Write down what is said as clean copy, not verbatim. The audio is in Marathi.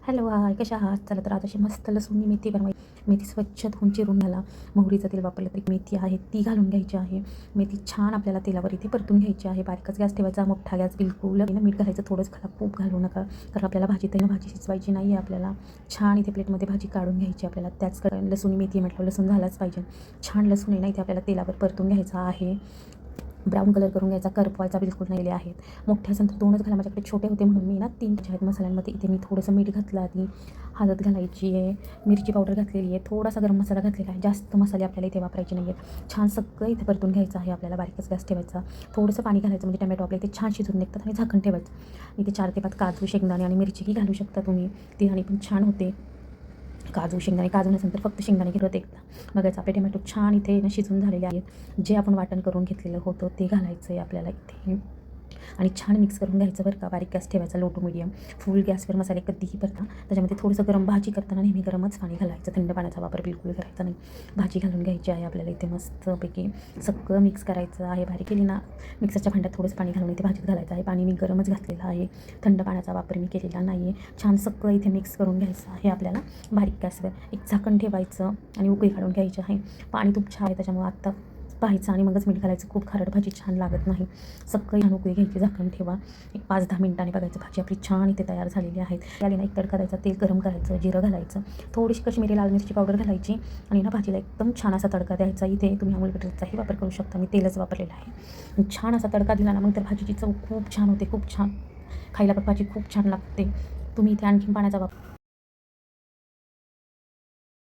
हॅलो हाय, कशा आहात? चला तर आता अशी मस्त लसूण मेथी बनवायची. मेथी स्वच्छ धुवून चिरून घाला. मोहरीचं तेल वापरलं तरी मेथी आहे ती घालून घ्यायची आहे. मेथी छान आपल्याला तेलावर इथे परतून घ्यायची आहे. बारीकच गॅस ठेवायचा, मोठा गॅस बिलकुल मीठ घालायचं थोडंच घाला, खूप घालू नका, कारण आपल्याला भाजी शिजवायची नाही आहे. आपल्याला छान इथे प्लेटमध्ये भाजी काढून घ्यायची. आपल्याला त्याचकडे लसूण मेथी म्हटलं, लसूण झालाच पाहिजे. छान लसूण आहे ना इथे आपल्याला तेलावर परतून घ्यायचा आहे. ब्राऊन कलर करून घ्यायचा, करपवायचा बिलकुल नाही आहे. मोठे असेल तर 2च घाला, माझ्याकडे छोटे होते म्हणून मी ना 3 आहेत मसाल्यांमध्ये. इथे मी थोडंसं मीठ घातलं, आधी हळद घालायची आहे, मिरची पावडर घातलेली आहे, थोडासा गरम मसाला घातलेला आहे. जास्त मसाले आपल्याला इथे वापरायचे नाही आहेत. छान सगळं इथे परतून घ्यायचं आहे आपल्याला. बारीकच गॅस ठेवायचा, थोडंसं पाणी घालायचं म्हणजे टमॅटो आपले इथे छान शिजून निघतात. आणि झाकण ठेवायचं. इथे 4 ते 5 काजू, शेंगदाणे आणि मिरचीही घालू शकता तुम्ही, ती आणि पण छान होते. काजू शेंगदाणे, काजू नसेल तर फक्त शेंगदाणे घेत होते एकदा. बघायचं आपले टमॅटो छान इथे ना शिजून झालेले आहेत. जे आपण वाटण करून घेतलेलं होतं ते घालायचं आहे आपल्याला इथे आणि छान मिक्स करून घ्यायचं बरं का. बारीक गॅस ठेवायचा, लो टू मीडियम. फुल गॅसवर मसाले कधीही परता. त्याच्यामध्ये थोडंसं गरम भाजी करताना नेहमी गरमच पाणी घालायचं, थंड पाण्याचा वापर बिलकुल करायचा नाही. भाजी घालून घ्यायची आहे आपल्याला इथे मस्तपैकी. सगळं मिक्स करायचं आहे. भाजी केली ना, मिक्सरच्या भांड्यात थोडंसं पाणी घालून इथे भाजीत घालायचं आहे. पाणी मी गरमच घातलेलं आहे, थंड पाण्याचा वापर मी केलेला नाही आहे. छान सगळं इथे मिक्स करून घ्यायचं आहे आपल्याला बारीक गॅसवर. एक झाकण ठेवायचं आणि उकळी काढून घ्यायची आहे. पाणी खूप छान आहे त्याच्यामुळे आत्ता पाहायचं आणि मगच मीठ घालायचं. खूप खारट भाजी छान लागत नाही. सगळी छान उकळी घ्यायची, झाकण ठेवा. एक 5-10 मिनिटांनी बघायचं भाजी आपली छान इथे तयार झालेली आहे. त्याला ना एक तडका द्यायचा, तेल गरम करायचं, जिरं घालायचं, थोडीशी कश्मीरी लाल मिरची पावडर घालायची आणि ना भाजीला एकदम छान असा तडका द्यायचा. इथे तुम्ही अमूल बटरचाही वापर करू शकता, मी तेलच वापरलेलं आहे. छान असा तडका दिला ना, मग तर भाजीची चव खूप छान होते, खूप छान. खायला पण भाजी खूप छान लागते. तुम्ही इथे आणखीन पाण्याचा वापर